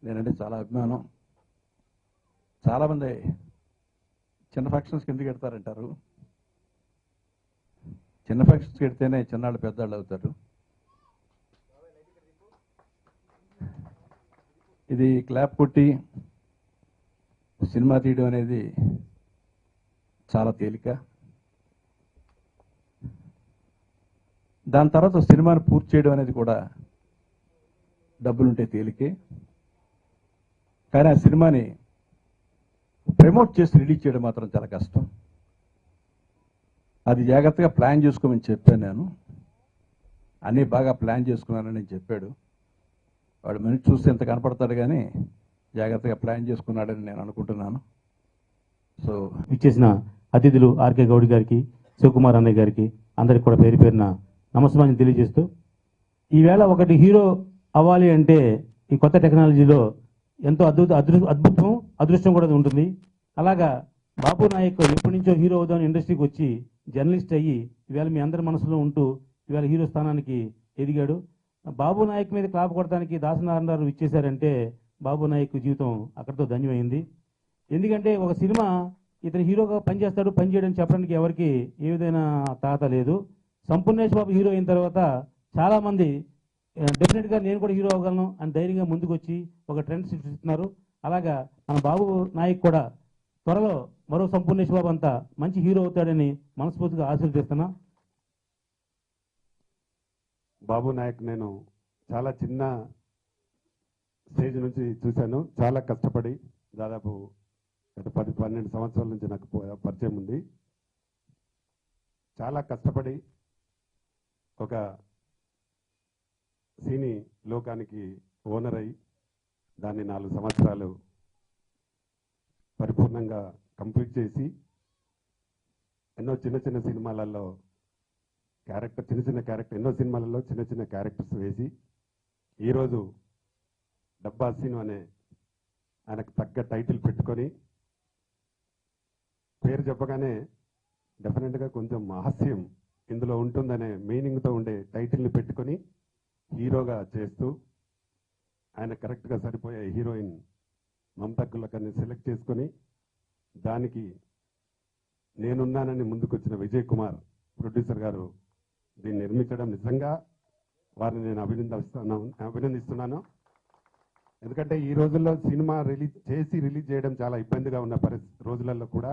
నేనంటే చాలా అభిమానం. చాలామంది చిన్న ఫంక్షన్స్కి ఎందుకు పెడతారంటారు. చిన్న ఫంక్షన్స్కి పెడితేనే చిన్నాళ్ళు పెద్దవాళ్ళు అవుతారు. ఇది క్లాప్ కొట్టి సినిమా తీయడం అనేది చాలా తేలిక. దాని తర్వాత సినిమాను పూర్తి చేయడం అనేది కూడా డబ్బులుంటే తేలికే. కానీ ఆ సినిమాని ప్రమోట్ చేసి రిలీజ్ చేయడం మాత్రం చాలా కష్టం. అది జాగ్రత్తగా ప్లాన్ చేసుకోమని చెప్పాను నేను. అన్నీ బాగా ప్లాన్ చేసుకున్నానని చెప్పాడు. వాడు మనిషి చూస్తే ఎంత కనపడతాడు కానీ జాగ్రత్తగా ప్లాన్ చేసుకున్నాడని నేను అనుకుంటున్నాను. సో ఇచ్చేసిన అతిథులు ఆర్కే గౌడ్ గారికి, శివకుమార్ అన్నయ్య గారికి అందరికి కూడా పేరు పేరున నమస్కారం తెలియజేస్తూ, ఈవేళ ఒకటి హీరో అవ్వాలి అంటే ఈ కొత్త టెక్నాలజీలో ఎంతో అద్భుతం అదృష్టం కూడా ఉంటుంది. అలాగా బాబు నాయక్ ఎప్పటి నుంచో హీరో అవుదామని ఇండస్ట్రీకి వచ్చి జర్నలిస్ట్ అయ్యి ఈవేళ మీ అందరి మనసులో ఉంటూ ఈవేళ హీరో స్థానానికి ఎదిగాడు. బాబు నాయక్ మీద క్లాప్ కొడటానికి దాసనారాయణ గారు ఇచ్చేశారంటే బాబు నాయక్ జీవితం అక్కడితో ధన్యమైంది. ఎందుకంటే ఒక సినిమా ఇతను హీరోగా పనిచేస్తాడు, పనిచేయడం చెప్పడానికి ఎవరికి ఏ విధమైన తాత లేదు. సంపూర్ణేష్ బాబు హీరో అయిన తర్వాత చాలామంది డెఫినెట్గా నేను కూడా హీరో అవ్వగలను అని ధైర్యంగా ముందుకు వచ్చి ఒక ట్రెండ్ సృష్టిస్తున్నారు. అలాగా మన బాబు నాయక్ కూడా త్వరలో మరో సంపూర్ణేష్ బాబు అంతా మంచి హీరో అవుతాడని మనస్ఫూర్తిగా ఆశీర్వదిస్తున్నా. బాబు నాయక్ నేను చాలా చిన్న స్టేజ్ నుంచి చూశాను. చాలా కష్టపడి దాదాపు గత 10-12 సంవత్సరాల నుంచి నాకు పరిచయం ఉంది. చాలా కష్టపడి ఒక సినీ లోకానికి ఓనర్ అయి దాన్ని 4 సంవత్సరాలు పరిపూర్ణంగా కంప్లీట్ చేసి ఎన్నో చిన్న చిన్న సినిమాలలో ఎన్నో సినిమాలలో చిన్న చిన్న క్యారెక్టర్స్ వేసి ఈరోజు డబ్బా సీను అనే ఆయనకు తగ్గ టైటిల్ పెట్టుకొని, పేరు చెప్పగానే డెఫినెట్గా కొంచెం హాస్యం ఇందులో ఉంటుందనే మీనింగ్తో ఉండే టైటిల్ని పెట్టుకొని హీరోగా చేస్తూ ఆయన కరెక్ట్గా సరిపోయే హీరోయిన్ మమతా కులకర్ని సెలెక్ట్ చేసుకొని దానికి నేనున్నానని ముందుకొచ్చిన విజయ్ కుమార్ ప్రొడ్యూసర్ గారు దీన్ని నిర్మించడం నిజంగా వారిని నేను అభినందిస్తున్నాను. ఎందుకంటే ఈ రోజుల్లో సినిమా రిలీజ్ చేయడం చాలా ఇబ్బందిగా ఉన్న రోజులలో కూడా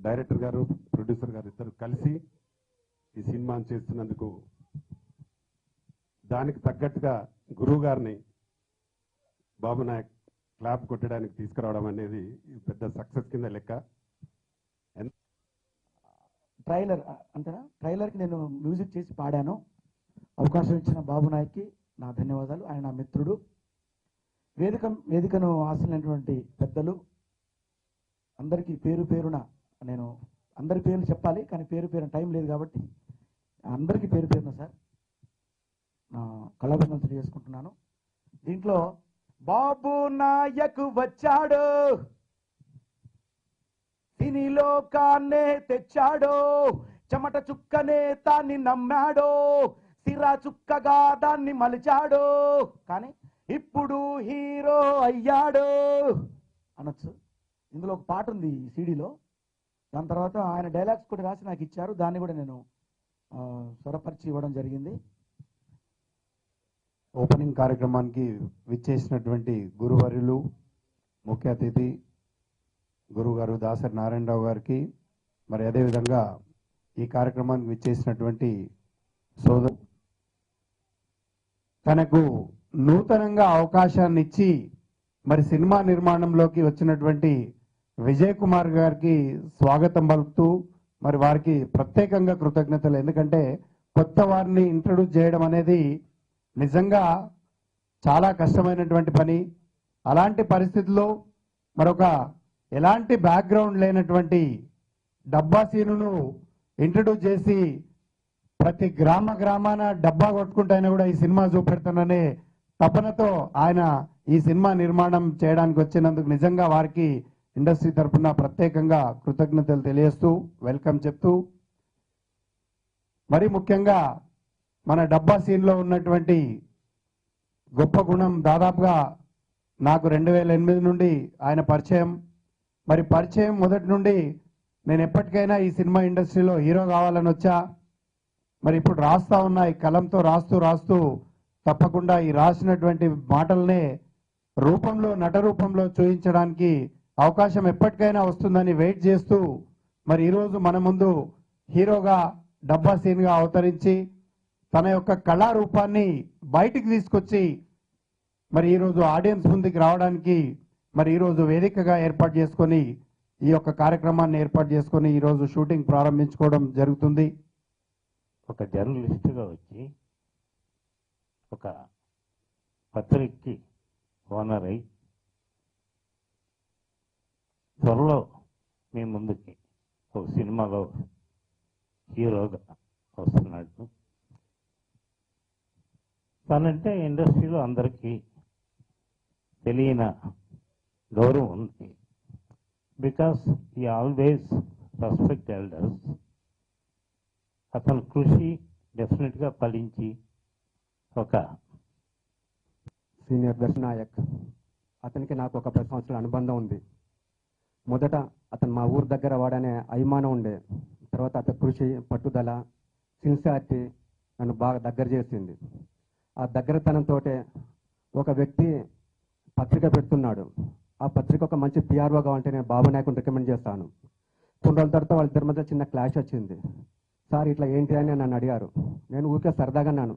డైరెక్టర్ గారు, ప్రొడ్యూసర్ గారు ఇద్దరు కలిసి ఈ సినిమాను చేస్తున్నందుకు దానికి తగ్గట్టుగా గురువు గారిని బాబు నాయక్ క్లాప్ కొట్టడానికి తీసుకురావడం అనేది పెద్ద సక్సెస్ కింద లెక్క. ట్రైలర్ అంతేనా? ట్రైలర్కి నేను మ్యూజిక్ చేసి పాడాను. అవకాశం ఇచ్చిన బాబు నాయక్కి నా ధన్యవాదాలు. ఆయన నా మిత్రుడు. వేదికను ఆశించినటువంటి పెద్దలు అందరికీ పేరు పేరున నేను అందరి పేర్లు చెప్పాలి, కానీ పేరు పేరున టైం లేదు కాబట్టి అందరికీ పేరు పేరున సార్ కళాభినందనలు తెలియజేసుకుంటున్నాను. దీంట్లో బాబు నాయక్ వచ్చాడు, సినీ లోకాన్నే తెచ్చాడో, చెమట చుక్కనే తాన్ని నమ్మాడో, సిరా చుక్కగా దాన్ని మలిచాడో, కానీ ఇప్పుడు హీరో అయ్యాడు అనొచ్చు. ఇందులో ఒక పాట ఉంది ఈ సీడీలో. దాని తర్వాత ఆయన డైలాగ్స్ కూడా రాసి నాకు ఇచ్చారు. దాన్ని కూడా నేను స్వరపరిచి ఇవ్వడం జరిగింది. ఓపెనింగ్ కార్యక్రమానికి విచ్చేసినటువంటి గురువర్యులు, ముఖ్య అతిథి గురువుగారు దాసరి నారాయణరావు గారికి, మరి అదేవిధంగా ఈ కార్యక్రమానికి విచ్చేసినటువంటి సోదరు, తనకు నూతనంగా అవకాశాన్ని ఇచ్చి మరి సినిమా నిర్మాణంలోకి వచ్చినటువంటి విజయ్ కుమార్ గారికి స్వాగతం పలుకుతూ మరి వారికి ప్రత్యేకంగా కృతజ్ఞతలు. ఎందుకంటే కొత్త వారిని ఇంట్రడ్యూస్ చేయడం అనేది నిజంగా చాలా కష్టమైనటువంటి పని. అలాంటి పరిస్థితుల్లో మరొక ఎలాంటి బ్యాక్గ్రౌండ్ లేనటువంటి డబ్బా సీనును ఇంట్రడ్యూస్ చేసి ప్రతి గ్రామాన డబ్బా కొట్టుకుంటైనా కూడా ఈ సినిమా చూపెడతాననే తపనతో ఆయన ఈ సినిమా నిర్మాణం చేయడానికి వచ్చినందుకు నిజంగా వారికి ఇండస్ట్రీ తరఫున ప్రత్యేకంగా కృతజ్ఞతలు తెలియజేస్తూ వెల్కమ్ చెప్తూ, మరి ముఖ్యంగా మన డబ్బా సీన్లో ఉన్నటువంటి గొప్ప గుణం దాదాపుగా నాకు 2008 నుండి ఆయన పరిచయం. మరి పరిచయం మొదటి నుండి నేను ఎప్పటికైనా ఈ సినిమా ఇండస్ట్రీలో హీరో కావాలని వచ్చా. మరి ఇప్పుడు రాస్తా ఉన్నా, ఈ కలంతో రాస్తూ తప్పకుండా ఈ రాసినటువంటి మాటలనే రూపంలో, నట రూపంలో చూపించడానికి అవకాశం ఎప్పటికైనా వస్తుందని వెయిట్ చేస్తూ మరి ఈరోజు మన ముందు హీరోగా డబ్బా సీన్గా అవతరించి తన యొక్క కళారూపాన్ని బయటికి తీసుకొచ్చి మరి ఈరోజు ఆడియన్స్ ముందుకు రావడానికి మరి ఈరోజు వేదికగా ఏర్పాటు చేసుకొని ఈ యొక్క కార్యక్రమాన్ని ఏర్పాటు చేసుకొని ఈరోజు షూటింగ్ ప్రారంభించుకోవడం జరుగుతుంది. ఒక జర్నలిస్టుగా వచ్చి ఒక పత్రికకి ఓనర్ అయి త్వరలో మీ ముందుకి ఒక సినిమాలో హీరోగా వస్తున్నాడు. తనంటే ఇండస్ట్రీలో అందరికీ తెలియని గౌరవం ఉంది. బికాస్ ఈ ఆల్వేస్ రెస్పెక్ట్ ఎల్డర్స్. అతని కృషి డెఫినెట్గా ఫలించి ఒక సీనియర్ దర్శనాయక్, అతనికి నాకు ఒక 10 సంవత్సరాల అనుబంధం ఉంది. మొదట అతను మా ఊరు దగ్గర వాడనే అభిమానం ఉండే. తర్వాత అతని కృషి, పట్టుదల, సిన్సియారిటీ నన్ను బాగా దగ్గర చేసింది. ఆ దగ్గరతనంతో ఒక వ్యక్తి పత్రిక పెడుతున్నాడు. ఆ పత్రిక ఒక మంచి పిఆర్ఓ కావాలంటే నేను బాబు నాయకుని రికమెండ్ చేస్తాను. కొన్ని రోజుల తర్వాత వాళ్ళిద్దరి మధ్య చిన్న క్లాష్ వచ్చింది. సార్ ఇట్లా ఏంటి అని నన్ను అడిగారు. నేను ఊరికే సరదాగా అన్నాను,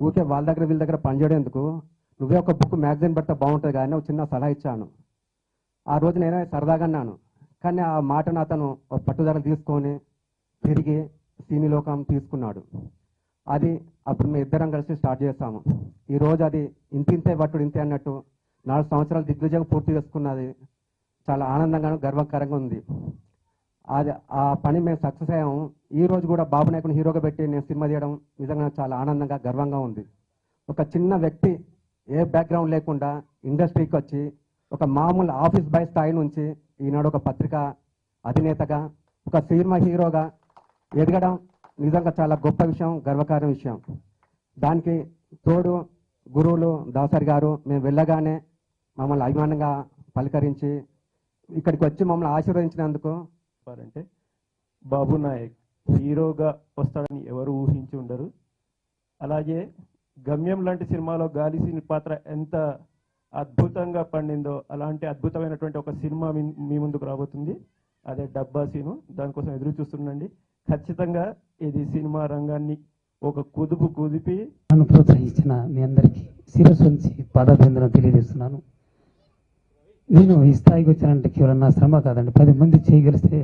ఊరికే వాళ్ళ దగ్గర వీళ్ళ దగ్గర పనిచేయడం ఎందుకు, నువ్వే ఒక బుక్ మ్యాగజైన్ పెడితే బాగుంటుంది కానీ ఒక చిన్న సలహా ఇచ్చాను. ఆ రోజు నేనే సరదాగా అన్నాను. కానీ ఆ మాటను అతను పట్టుదల తీసుకొని తిరిగి సినీ లోకం తీసుకున్నాడు. అది అప్పుడు మేము ఇద్దరం కలిసి స్టార్ట్ చేస్తాము. ఈరోజు అది ఇంతింతే పట్టుడు ఇంతే అన్నట్టు 4 సంవత్సరాలు దిగ్విజయం పూర్తి చేసుకున్నది. చాలా ఆనందంగా, గర్వకరంగా ఉంది. అది ఆ పని మేము సక్సెస్ అయ్యాము. ఈ రోజు కూడా బాబు నాయకుని హీరోగా పెట్టి నేను సినిమా చేయడం నిజంగా చాలా ఆనందంగా, గర్వంగా ఉంది. ఒక చిన్న వ్యక్తి ఏ బ్యాక్గ్రౌండ్ లేకుండా ఇండస్ట్రీకి వచ్చి ఒక మామూలు ఆఫీస్ బాయ్ స్థాయి నుంచి ఈనాడు ఒక పత్రిక అధినేతగా, ఒక సినిమా హీరోగా ఎదగడం నిజంగా చాలా గొప్ప విషయం, గర్వకార విషయం. దానికి తోడు గురువులు దాసరి గారు మేము వెళ్ళగానే మమ్మల్ని అభిమానంగా పలకరించి ఇక్కడికి వచ్చి మమ్మల్ని ఆశీర్వదించినందుకు. అంటే బాబు నాయక్ హీరోగా వస్తాడని ఎవరు ఊహించి ఉండరు. అలాగే గమ్యం లాంటి సినిమాలో గాలిసీని పాత్ర ఎంత అద్భుతంగా పండిందో అలాంటి అద్భుతమైనటువంటి ఒక సినిమా మీ ముందుకు రాబోతుంది. అదే డబ్బా సీను. దానికోసం ఎదురు చూస్తుండండి. ఖచ్చితంగా ఇది సినిమా రంగాన్ని ఒక కుదిపి నన్ను ప్రోత్సహించిన మీ అందరికీ శిరస్సు నుంచి పాదాభివందనం తెలియజేస్తున్నాను. నేను ఈ స్థాయికి వచ్చానంటే కేవలం నా శ్రమ కాదండి. 10 మంది చేయగలిస్తే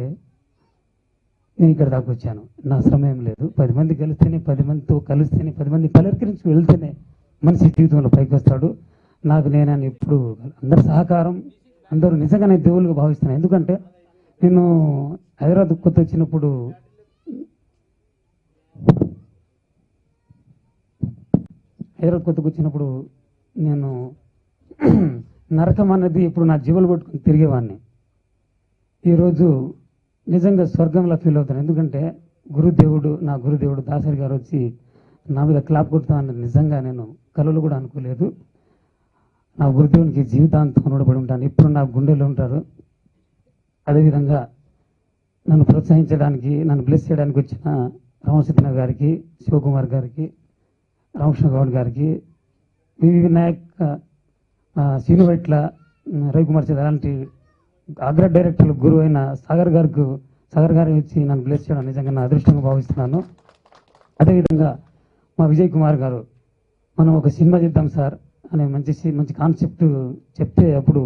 నేను ఇక్కడ దాకా వచ్చాను. నా శ్రమ ఏం లేదు. 10 మంది కలిస్తేనే, 10 మందితో కలిస్తేనే, 10 మంది పలకరించి వెళ్తేనే మనిషి జీవితంలో పైకి వస్తాడు. నాకు నేనని ఎప్పుడు అందరి సహకారం, అందరూ నిజంగా నేను దేవుళ్ళుగా భావిస్తున్నాను. ఎందుకంటే నేను హైదరాబాద్ కొత్త వచ్చినప్పుడు నేను నరకం అన్నది ఇప్పుడు నా జీవులు కొట్టుకుని తిరిగేవాడిని. ఈరోజు నిజంగా స్వర్గంలా ఫీల్ అవుతాను. ఎందుకంటే నా గురుదేవుడు దాసరి గారు వచ్చి నా మీద క్లాప్ కొడతామన్నది నిజంగా నేను కలలో కూడా అనుకోలేదు. నా గురుదేవునికి జీవితాంతం రుణపడి ఉంటాను. ఇప్పుడు నా గుండెలో ఉంటారు. అదేవిధంగా నన్ను ప్రోత్సహించడానికి, నన్ను బ్లెస్ చేయడానికి వచ్చిన రామచంద్ర గారికి, శివకుమార్ గారికి, రామకృష్ణ గౌడ్ గారికి, వివి వినాయక్, శ్రీనువైట్ల, రవికుమార్ చేత అలాంటి అగ్ర డైరెక్టర్లు గురువు అయిన సాగర్ గారు వచ్చి నన్ను బ్లెస్ చేయడం నిజంగా నా అదృష్టంగా భావిస్తున్నాను. అదేవిధంగా మా విజయ్ కుమార్ గారు మనం ఒక సినిమా చేద్దాం సార్ అనే మంచి కాన్సెప్ట్ చెప్తే అప్పుడు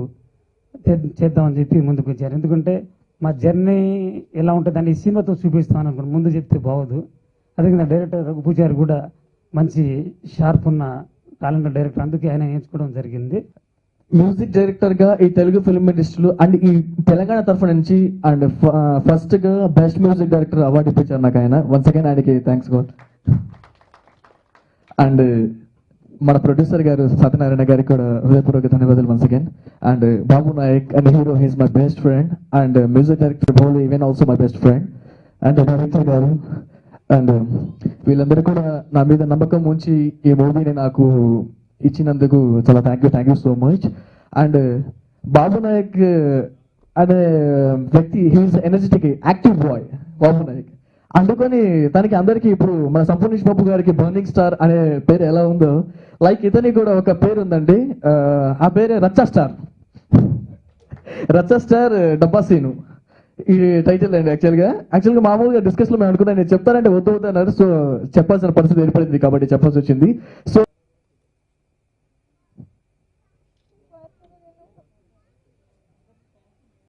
చేద్దామని చెప్పి ముందుకు వచ్చారు. ఎందుకంటే మా జర్నీ ఎలా ఉంటుందని ఈ సినిమాతో చూపిస్తామని అనుకున్నాను. ముందు చెప్తే బాగోదు. అదేవిధంగా డైరెక్టర్ రఘు పూజారి కూడా మంచి షార్ప్ ఉన్న టాలెంటెడ్ డైరెక్టర్, అందుకే ఆయన ఎంచుకోవడం జరిగింది. మ్యూజిక్ డైరెక్టర్ గా ఈ తెలుగు ఫిల్మ్ ఇండస్ట్రీలో అండ్ ఈ తెలంగాణ తరఫు నుంచి అండ్ ఫస్ట్ గా బెస్ట్ మ్యూజిక్ డైరెక్టర్ అవార్డు ఇప్పించారు నాకు ఆయన. వన్స్ అగైన్ ఆయనకి థ్యాంక్స్ గాడ్. అండ్ మన ప్రొడ్యూసర్ గారు సత్యనారాయణ గారికి కూడా హృదయపూర్వక ధన్యవాదాలు once again. And Babu Naik and hero he's my best friend and music director Bholu even also my best friend and director garu and వీళ్ళందరూ కూడా నా మీద నమ్మకం ఉంచి ఈ మూవీని నాకు ఇచ్చినందుకు చాలా thank you so much. And Babu Naik అనే వ్యక్తి he's energetic active boy Babu Naik. అందుకని తనకి అందరికీ ఇప్పుడు మన సంపూర్ణేష్ బాబు గారికి బర్నింగ్ స్టార్ అనే పేరు ఎలా ఉందో లైక్ ఇతనికి కూడా ఒక పేరు ఉందండి. ఆ పేరే రచ్చ స్టార్. రచ్చ స్టార్ డబ్బా సీను ఈ టైటిల్ అండి. యాక్చువల్గా మామూలుగా డిస్కషన్లో మేము అనుకున్నాను నేను చెప్తానంటే వద్దు అన్నారు. సో చెప్పాల్సిన పరిస్థితి ఏర్పడింది కాబట్టి చెప్పాల్సి వచ్చింది. సో